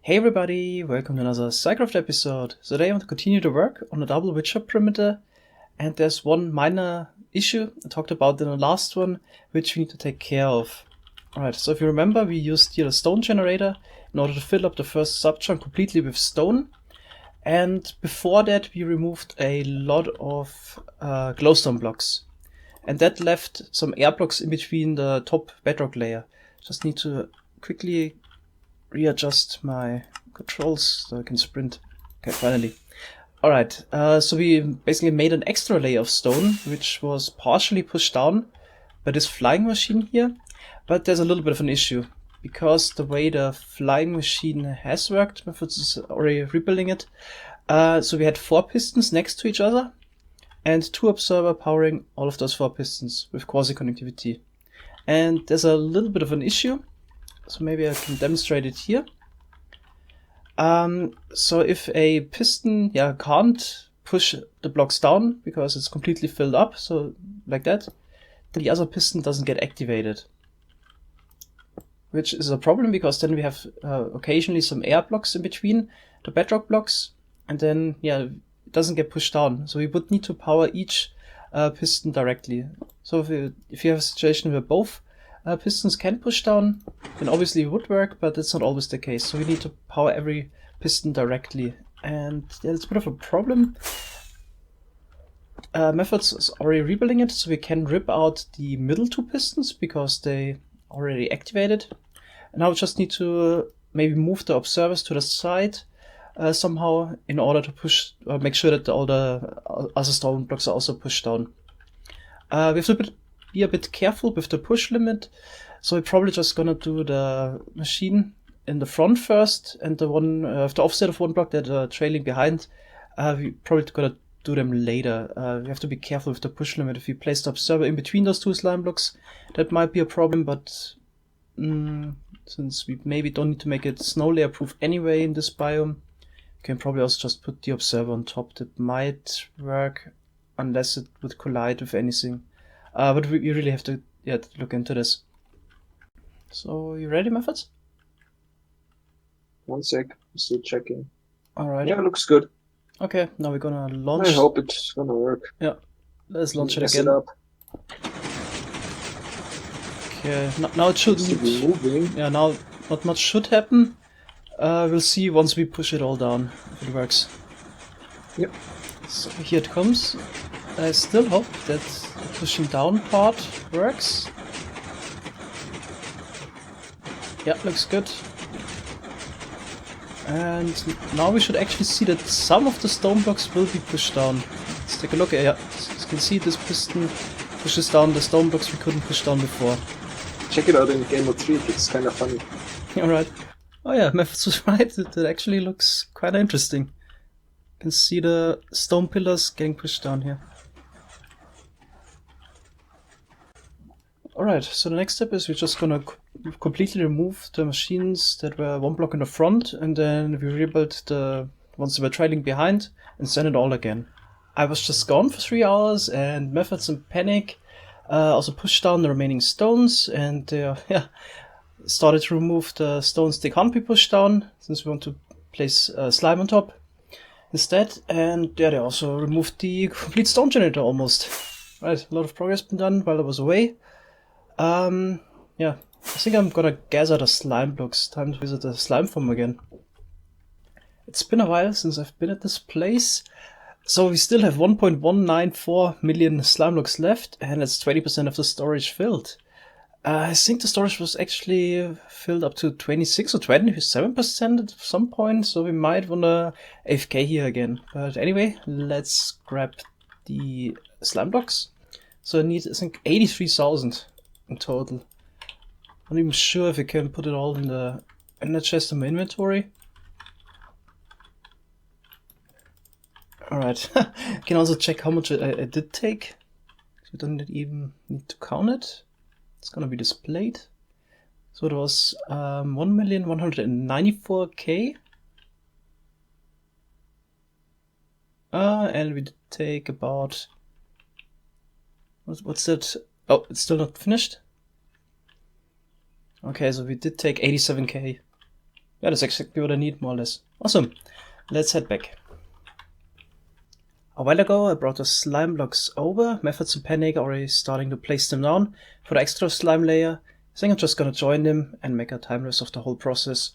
Hey everybody, welcome to another SciCraft episode. So today I want to continue to work on a double Witcher perimeter, and there's one minor issue I talked about in the last one, which we need to take care of. Alright, so if you remember, we used here the stone generator in order to fill up the first subchunk completely with stone, and before that we removed a lot of glowstone blocks, and that left some air blocks in between the top bedrock layer. Just need to quickly readjust my controls so I can sprint. Okay, finally. Alright, so we basically made an extra layer of stone, which was partially pushed down by this flying machine here, but there's a little bit of an issue, because the way the flying machine has worked, Methods is already rebuilding it, so we had 4 pistons next to each other, and 2 observer powering all of those 4 pistons with quasi-connectivity. And there's a little bit of an issue, so maybe I can demonstrate it here. So if a piston can't push the blocks down because it's completely filled up, so like that, then the other piston doesn't get activated. Which is a problem, because then we have occasionally some air blocks in between the bedrock blocks, and then it doesn't get pushed down. So we would need to power each piston directly. So if you have a situation where both pistons can push down, then obviously it would work, but that's not always the case. So we need to power every piston directly, and it's a bit of a problem. Methods is already rebuilding it, so we can rip out the middle 2 pistons because they already activated. And now we just need to maybe move the observers to the side somehow in order to push, make sure that all the other stone blocks are also pushed down. We have to be a bit careful with the push limit, so we're probably just gonna do the machine in the front first, and the one the offset of 1 block that are trailing behind, we probably gonna do them later. We have to be careful with the push limit. If we place the observer in between those 2 slime blocks, that might be a problem, but since we maybe don't need to make it snow layer proof anyway in this biome, we can probably also just put the observer on top. That might work, unless it would collide with anything. But we really have to look into this. So, you ready, Methods? 1 sec, I'm still checking. Alright. Yeah, looks good. Okay, now we're gonna launch. I hope it's gonna work. Yeah, let's launch it Mess again. it up. Okay, now it shouldn't. Seems to be moving. Yeah, now not much should happen. We'll see once we push it all down if it works. Yep. So here it comes. I still hope that the pushing down part works. Yeah, looks good. And now we should actually see that some of the stone blocks will be pushed down. Let's take a look. Yeah, as you can see, this piston pushes down the stone blocks we couldn't push down before. Check it out in Game Mode 3, it's kind of funny. Alright. Oh yeah, Methods was right. It actually looks quite interesting. You can see the stone pillars getting pushed down here. Alright, so the next step is we're just gonna completely remove the machines that were 1 block in the front, and then we rebuild the ones that were trailing behind and send it all again. I was just gone for 3 hours, and Methods in panic also pushed down the remaining stones, and started to remove the stones they can't be pushed down, since we want to place slime on top instead. And they also removed the complete stone generator almost. Right, a lot of progress been done while I was away. I think I'm gonna gather the slime blocks. Time to visit the slime farm again. It's been a while since I've been at this place. So we still have 1.194 million slime blocks left, and it's 20% of the storage filled. I think the storage was actually filled up to 26 or 27% at some point, so we might wanna AFK here again. But anyway, let's grab the slime blocks. So I need, I think, 83,000 in total. I'm not even sure if we can put it all in the chest in my inventory. Alright, can also check how much I did take. So we don't even need to count it. It's gonna be displayed. So it was 1,194,000. And we did take about... What's that? Oh, it's still not finished? Okay, so we did take 87k. Yeah, that's exactly what I need, more or less. Awesome. Let's head back. A while ago, I brought the slime blocks over. Methods in Panic are already starting to place them down for the extra slime layer. I think I'm just gonna join them and make a time-lapse of the whole process.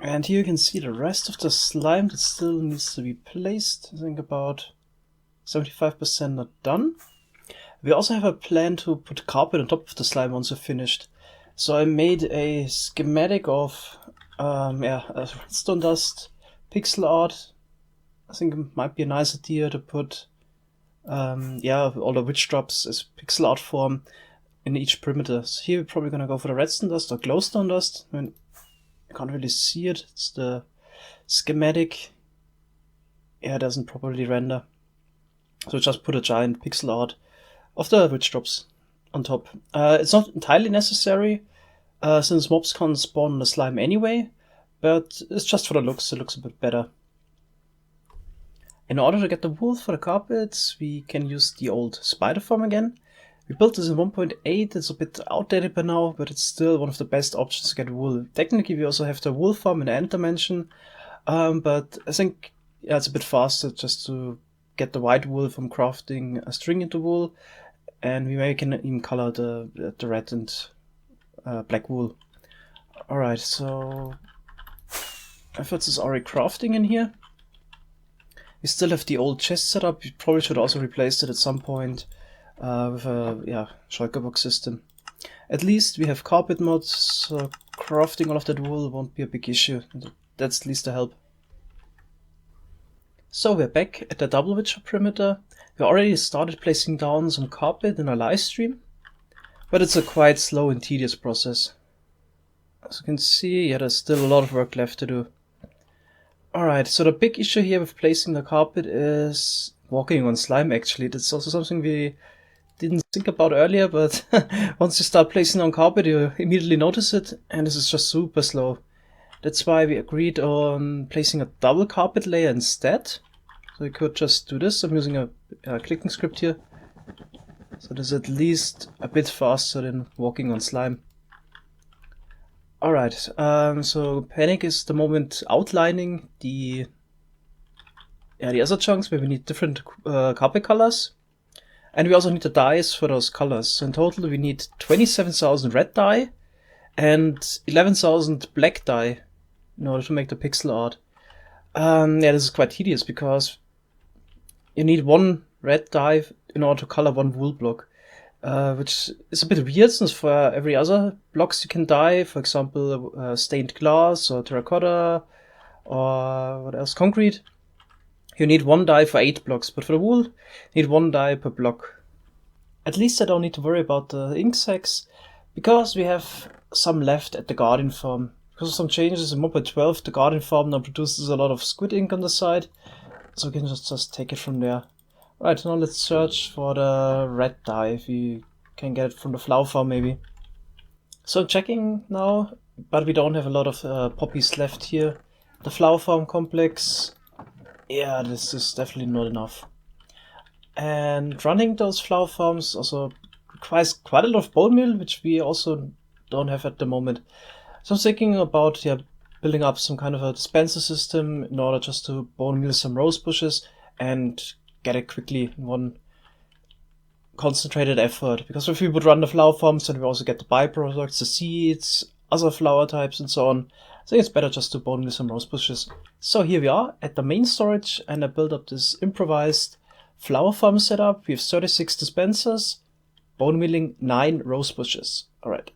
And here you can see the rest of the slime that still needs to be placed. I think about 75% are done. We also have a plan to put carpet on top of the slime once we're finished. So I made a schematic of redstone dust, pixel art. I think it might be a nice idea to put all the witch drops as pixel art form in each perimeter. So here we're probably gonna go for the redstone dust or glowstone dust. I mean, I can't really see it. It's the schematic. Yeah, it doesn't properly render. So just put a giant pixel art of the witch drops on top. It's not entirely necessary, since mobs can't spawn on the slime anyway, but it's just for the looks. It looks a bit better. In order to get the wool for the carpets, we can use the old spider farm again. We built this in 1.8, it's a bit outdated by now, but it's still one of the best options to get wool. Technically we also have the wool farm in the end dimension, but I think it's a bit faster just to get the white wool from crafting a string into wool, and we maybe can even color the red and black wool. Alright, so efforts is already crafting in here. We still have the old chest setup. We probably should also replace it at some point with a Shulker box system. At least we have carpet mods, so crafting all of that wool won't be a big issue. That's at least a help. So we're back at the double witcher perimeter. We already started placing down some carpet in our live stream, but it's a quite slow and tedious process. As you can see, there's still a lot of work left to do. Alright, so the big issue here with placing the carpet is walking on slime actually. That's also something we didn't think about earlier, but once you start placing on carpet you immediately notice it, and this is just super slow. That's why we agreed on placing a double carpet layer instead. So we could just do this. I'm using a clicking script here. So this is at least a bit faster than walking on slime. Alright, so Panic is the moment outlining the other chunks where we need different carpet colors. And we also need the dyes for those colors. So in total we need 27,000 red dye and 11,000 black dye in order to make the pixel art. This is quite tedious because you need one red dye in order to color one wool block. Which is a bit weird since for every other blocks you can dye, for example stained glass or terracotta or what else, concrete, you need one dye for 8 blocks, but for the wool you need one dye per block. At least I don't need to worry about the ink sacs, because we have some left at the Guardian farm. Because of some changes in 1.12, the Guardian farm now produces a lot of squid ink on the side, so we can just take it from there. Right, now let's search for the red dye, if we can get it from the flower farm maybe. So I'm checking now, but we don't have a lot of poppies left here. The flower farm complex, yeah, this is definitely not enough. And running those flower farms also requires quite a lot of bone meal, which we also don't have at the moment. So I'm thinking about building up some kind of a dispenser system in order just to bone meal some rose bushes and get it quickly in one concentrated effort. Because if we would run the flower farms, then we also get the byproducts, the seeds, other flower types, and so on. I think it's better just to bone meal some rose bushes. So here we are at the main storage, and I built up this improvised flower farm setup. We have 36 dispensers, bone milling 9 rose bushes. Alright,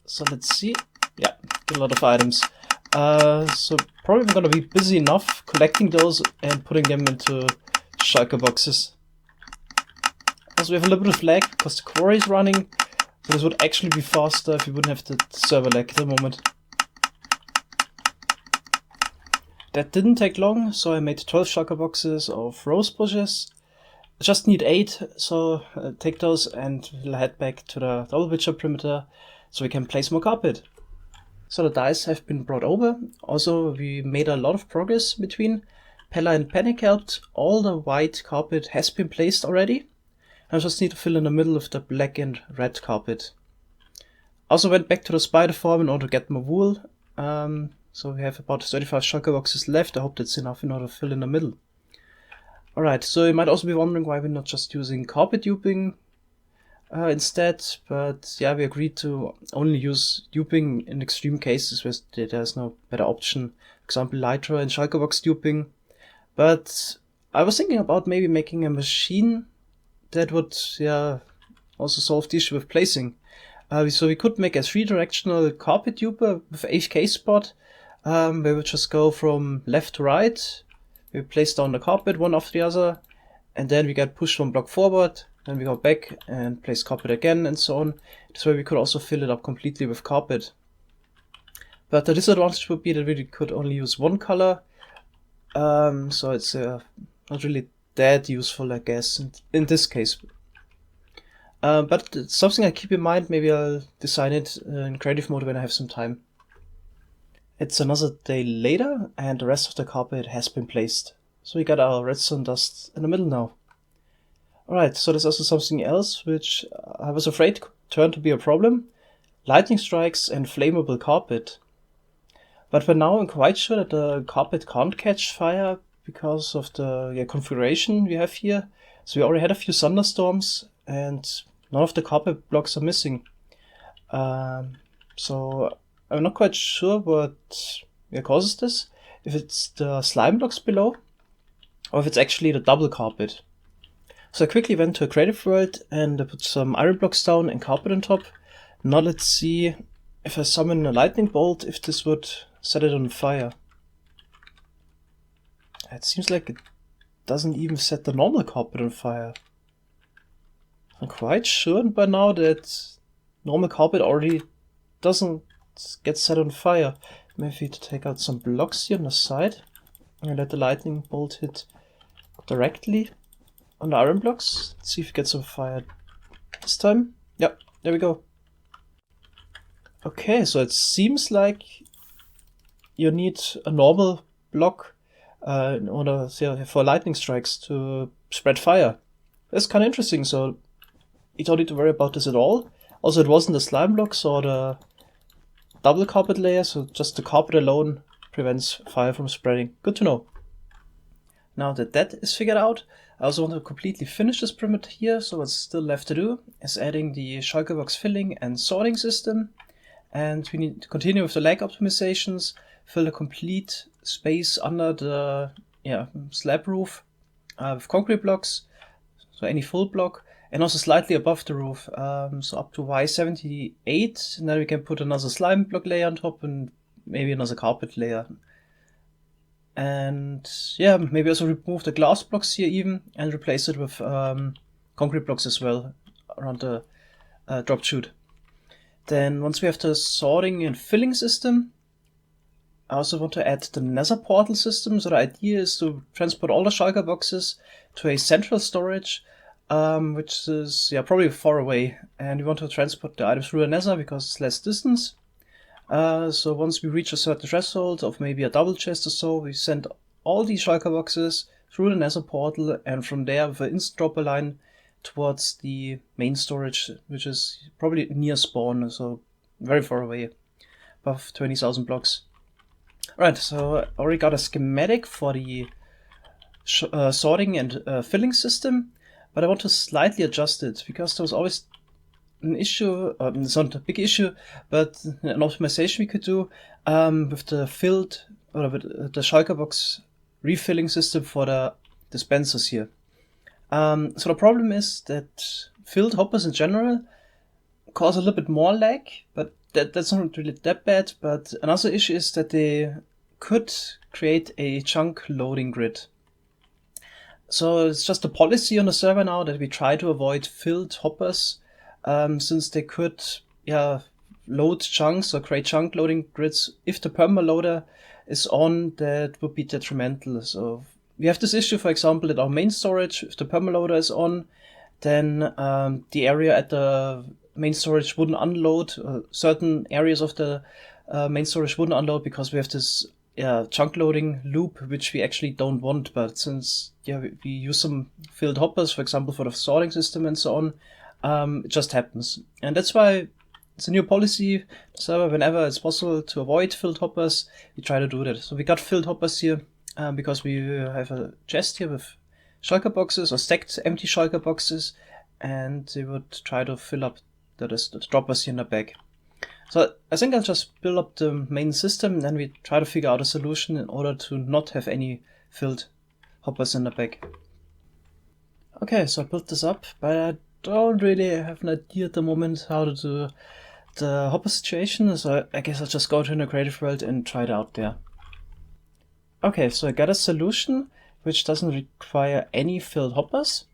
so let's see. Yeah, get a lot of items. So probably I'm gonna be busy enough collecting those and putting them into shulker boxes. Also, we have a little bit of lag because the quarry is running, so this would actually be faster if we wouldn't have the server lag at the moment. That didn't take long, so I made 12 shulker boxes of rose bushes. I just need 8, so take those and we'll head back to the double witcher perimeter so we can place more carpet. So the dice have been brought over. Also, we made a lot of progress between. Pella and Panic helped. All the white carpet has been placed already. I just need to fill in the middle of the black and red carpet. Also went back to the spider farm in order to get more wool. So we have about 35 shulker boxes left. I hope that's enough in order to fill in the middle. Alright, so you might also be wondering why we're not just using carpet duping instead, but yeah, we agreed to only use duping in extreme cases where there's no better option. For example, Lytra and shulker box duping. But I was thinking about maybe making a machine that would also solve the issue with placing. So we could make a 3-directional carpet duper with AFK spot, where we just go from left to right. We place down the carpet one after the other, and then we get pushed one block forward, then we go back and place carpet again, and so on. This way we could also fill it up completely with carpet. But the disadvantage would be that we could only use one color, so it's not really that useful, I guess, in this case. But it's something I keep in mind. Maybe I'll design it in creative mode when I have some time. It's another day later, and the rest of the carpet has been placed. So we got our redstone dust in the middle now. Alright, so there's also something else which I was afraid could turn to be a problem. Lightning strikes and flammable carpet. But for now I'm quite sure that the carpet can't catch fire because of the configuration we have here. So we already had a few thunderstorms and none of the carpet blocks are missing. So I'm not quite sure what causes this. If it's the slime blocks below or if it's actually the double carpet. So I quickly went to a creative world and I put some iron blocks down and carpet on top. Now let's see if I summon a lightning bolt, if this would set it on fire. It seems like it doesn't even set the normal carpet on fire. I'm quite sure by now that normal carpet already doesn't get set on fire. Maybe to take out some blocks here on the side and let the lightning bolt hit directly on the iron blocks. Let's see if it gets on fire this time. Yep, there we go. Okay, so it seems like you need a normal block in order for lightning strikes to spread fire. That's kind of interesting, so you don't need to worry about this at all. Also, it wasn't the slime blocks or the double carpet layer, so just the carpet alone prevents fire from spreading. Good to know. Now that that is figured out, I also want to completely finish this perimeter here, so what's still left to do is adding the shulker box filling and sorting system. And we need to continue with the lag optimizations, fill the complete space under the slab roof with concrete blocks, so any full block, and also slightly above the roof, so up to Y78, and then we can put another slime block layer on top and maybe another carpet layer. And yeah, maybe also remove the glass blocks here even and replace it with concrete blocks as well around the drop chute. Then once we have the sorting and filling system, I also want to add the Nether portal system. So the idea is to transport all the Shulker boxes to a central storage, which is probably far away. And we want to transport the items through the Nether because it's less distance. So once we reach a certain threshold of maybe a double chest or so, we send all these Shulker boxes through the Nether portal, and from there with an instant dropper line towards the main storage, which is probably near spawn, so very far away, above 20,000 blocks. Right, so I already got a schematic for the sorting and filling system, but I want to slightly adjust it because there was always an issue, it's not a big issue, but an optimization we could do with the filled, or with the Shulker box refilling system for the dispensers here. So the problem is that filled hoppers in general cause a little bit more lag, but that's not really that bad. But another issue is that they could create a chunk loading grid. So it's just a policy on the server now that we try to avoid filled hoppers, since they could load chunks or create chunk loading grids. If the perma loader is on, that would be detrimental. So we have this issue, for example, at our main storage. If the permaloader is on, then the area at the main storage wouldn't unload. Certain areas of the main storage wouldn't unload because we have this chunk loading loop, which we actually don't want. But since we use some filled hoppers, for example, for the sorting system and so on, it just happens. And that's why it's a new policy. So whenever it's possible to avoid filled hoppers, we try to do that. So we got filled hoppers here. Because we have a chest here with Shulker boxes or stacked empty Shulker boxes, and they would try to fill up the droppers here in the back. So I think I'll just build up the main system, and then we try to figure out a solution in order to not have any filled hoppers in the back. Okay, so I built this up, but I don't really have an idea at the moment how to do the hopper situation, so I guess I'll just go to the creative world and try it out there. Okay, so I got a solution which doesn't require any filled hoppers.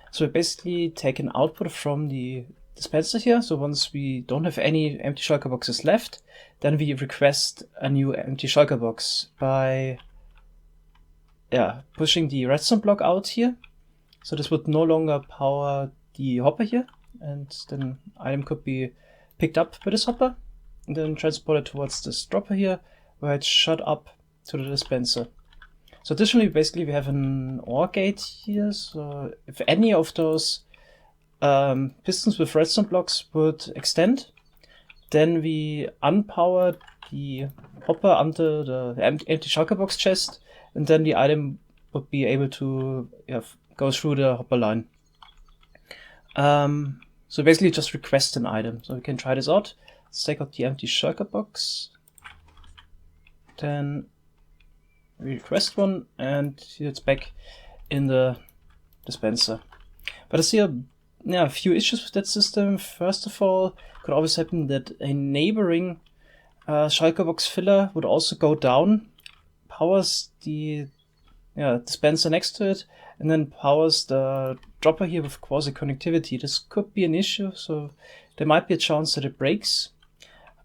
So we basically take an output from the dispenser here. So once we don't have any empty Shulker boxes left, then we request a new empty Shulker box by pushing the redstone block out here. So this would no longer power the hopper here, and then item could be picked up by this hopper and then transported towards this dropper here, where it's shut up to the dispenser. So additionally, basically we have an OR gate here, so if any of those pistons with redstone blocks would extend, then we unpower the hopper under the empty Shulker box chest, and then the item would be able to go through the hopper line. So basically just request an item. So we can try this out. Let's take out the empty Shulker box. Then we request one, and it's back in the dispenser. But I see a few issues with that system. First of all, it could always happen that a neighboring Shulker box filler would also go down, powers the dispenser next to it, and then powers the dropper here with quasi connectivity. This could be an issue, so there might be a chance that it breaks.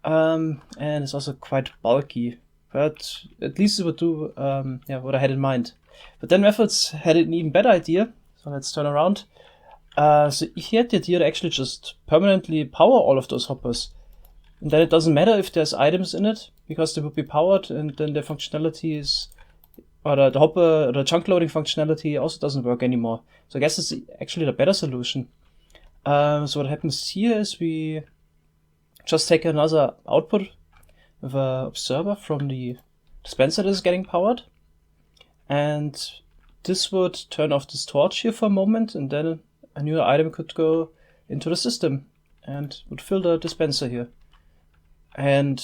And it's also quite bulky. But at least it would do what I had in mind. But then Methods had an even better idea. So let's turn around. So he had the idea to actually just permanently power all of those hoppers. And then it doesn't matter if there's items in it, because they would be powered, and then the functionality is, or the hopper, the chunk loading functionality also doesn't work anymore. So I guess it's actually the better solution. So what happens here is we just take another output with an observer from the dispenser that is getting powered, and this would turn off this torch here for a moment, and then a new item could go into the system and would fill the dispenser here. And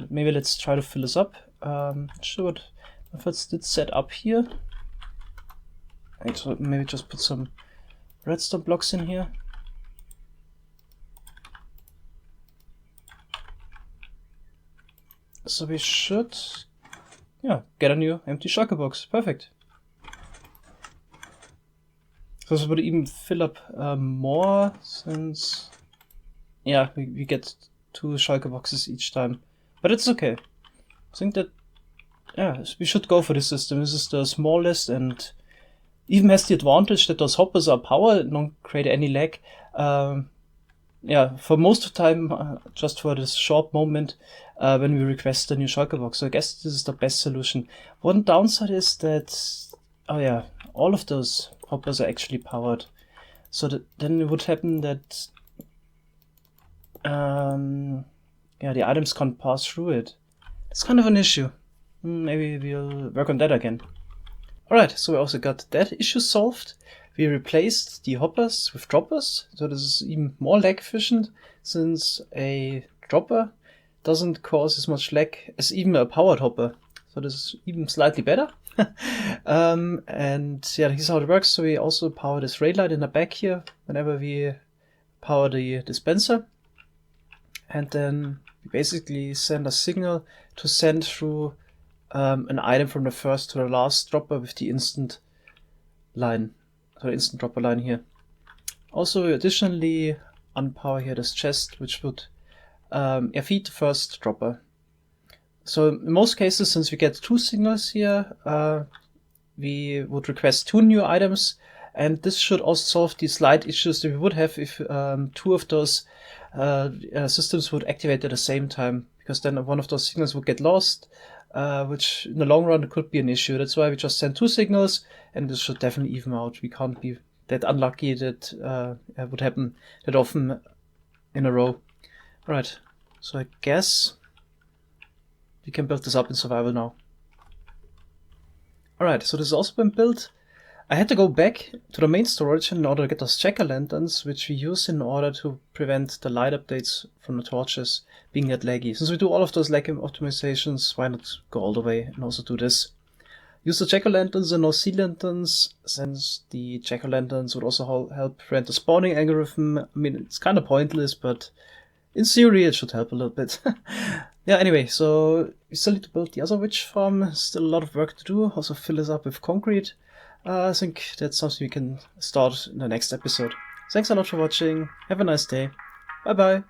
maybe let's try to fill this up. Sure what methods did set up here. So maybe just put some redstone blocks in here. So we should get a new empty Shulker box. Perfect. So this would even fill up more, since we get 2 Shulker boxes each time. But it's okay. I think that yeah, we should go for this system. This is the smallest and even has the advantage that those hoppers are powered and don't create any lag. Yeah, for most of the time, just for this short moment, when we request a new Shulker box. So I guess this is the best solution. One downside is that, oh yeah, all of those hoppers are actually powered. So then it would happen that, yeah, the items can't pass through it. It's kind of an issue. Maybe we'll work on that again. Alright, so we also got that issue solved. We replaced the hoppers with droppers, so this is even more lag efficient, since a dropper doesn't cause as much lag as even a powered hopper. So this is even slightly better. And yeah, here's how it works. So we also power this rail light in the back here whenever we power the dispenser. And then we basically send a signal to send through an item from the first to the last dropper with the instant line, so the instant dropper line here. Also, additionally, unpower here this chest, which would feed the first dropper. So in most cases, since we get two signals here, we would request two new items, and this should also solve the slight issues that we would have if two of those systems would activate at the same time, because then one of those signals would get lost, which in the long run could be an issue. That's why we just send two signals, and this should definitely even out. We can't be that unlucky that it would happen that often in a row. Right, so I guess we can build this up in survival now. Alright, so this has also been built. I had to go back to the main storage in order to get those jack-o'-lanterns, which we use in order to prevent the light updates from the torches being that laggy. Since we do all of those lag optimizations, why not go all the way and also do this? Use the jack-o'-lanterns and no sea lanterns, since the jack-o'-lanterns would also help prevent the spawning algorithm. I mean, it's kind of pointless, but in theory it should help a little bit. Yeah, anyway, so we still need to build the other witch farm. Still a lot of work to do. Also fill this up with concrete. I think that's something we can start in the next episode. Thanks a lot for watching. Have a nice day. Bye bye.